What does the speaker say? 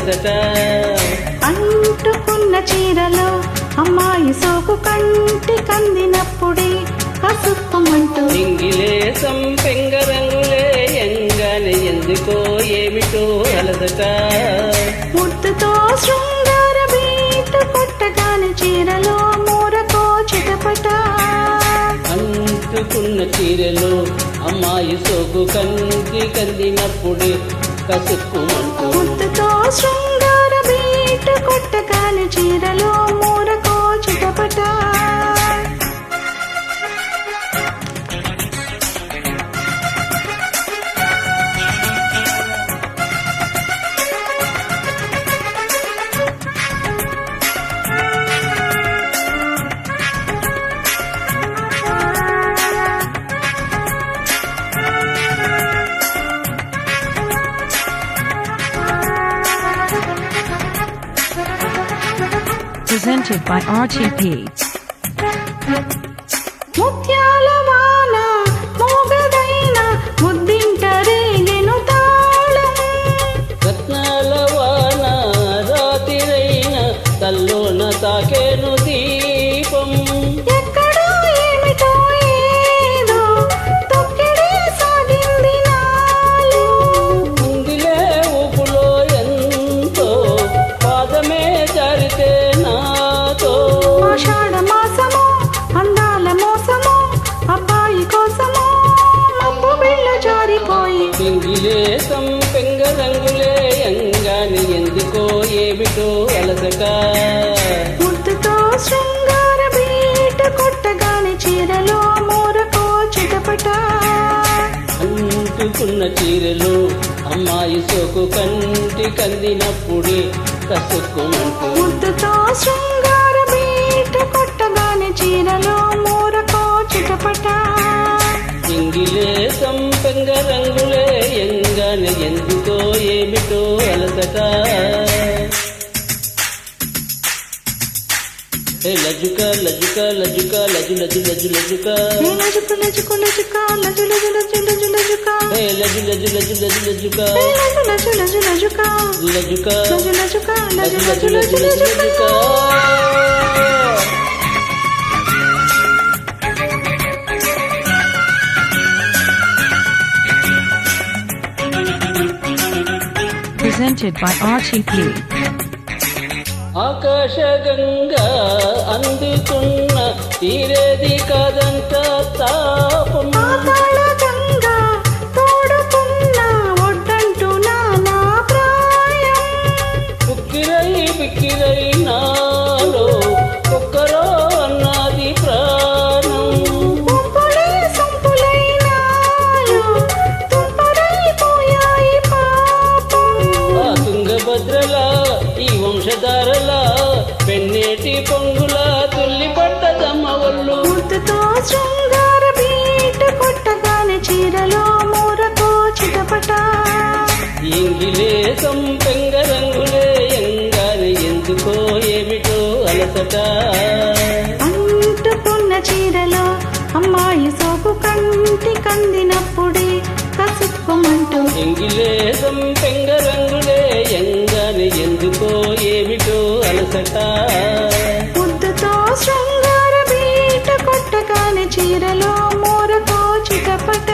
అలసట. అంటుకున్న చీరలో అమ్మాయి సోకు కంటి కందినప్పుడే కసుక్కుమంటూ ఇంగిలేసం పెంగ రంగులే ఎంగానే ఎందుకో ఏమిటో అలసట. ముద్దుతో శృంగార బీటు కొట్టగానే చీరలో మూరకో చిటపట. అంటుకున్న చీరలో అమ్మాయి సోకు కంటి కందినప్పుడే కసుక్కుమంటూ ముద్దుతో శృంగార బీటు కొట్టగానే చీరలో మూరకో చిటపట. Presented by RTP. ముత్యాల వాన మోగదైన ముద్దింటరేగెను తాళం. రత్నాల వాన రాతిరైన తల్లోన తాకేను దీపం. ఎక్కడో ఏమిటో ఏదో తొక్కిడే సాగింది నాలో. ముందిలే ఊపులో ఎంతో పాదమే జారితే నాతో. ఆషాఢ మాసమో అందాల మోసమో అబ్బాయి కోసమో మబ్బు బిళ్ళ జారిపోయి పింగిలేసం పెంగ రంగులే ఎంగాని ఎందుకో ఏమిటో అలసట. ముద్దుతో శృంగార బీట కొట్టగానే చీరలో మూరకో చిటపట. అంటుకున్న చీరలు అమ్మాయి సోకు కంటి కందినప్పుడే కసుక్కుమంటూ ముద్దుతో శృంగార బీట కొట్టగానే చీరలో మూరకో చిటపట. ఇంగిలేసం పెంగ రంగులే ఎంగాని ఎందుకో ఏమిటో అలసట. లజుక లజుక లజుక లజు లజు లజు లజుక లజుకు లజుకు లజుక లజు లజు లజు లజు లజుక లజు లజు లజు లజు లజుక లజు లజు లజుక లజుక లజు లజుక లజు లజు లజు లజు లజు లజుక. లజుక. Presented by RTP. ఆకాశగంగా అందుకున్న తీరేది కాదంట తాపం. పాతాళ గంగా తోడుకున్న ఒడ్డంటూ నా ప్రాయం. ఉక్కిరై బిక్కిరై నాలో కుక్కరో అన్నది ప్రాణం. ఉంపులే సొంపులై నాలో తుంపరైపోయాయి పాపం. ఆ తుంగభద్రలా ఈ వంశధారలా పెన్నేటి పొంగుల తుల్లి పట్టదమ్మ ఒళ్ళు. ముద్దుతో శృంగార బీట కొట్టగానే చీరలో మూరకో చిటపట. ఇంగిలేసం పెంగ రంగులే ఎంగాని ఎందుకో ఏమిటో అలసట. అంటుకున్న చీరలో అమ్మాయి సోకు కంటి కందినప్పుడే కసుక్కుమంటూ ఎంగిలేసం పెంగ రంగులే ఎంగాని ఎందుకో ఏమిటో అలసట. ముద్దుతో శృంగార బీట కొట్టగానే చీరలో మూరకో చిటపట.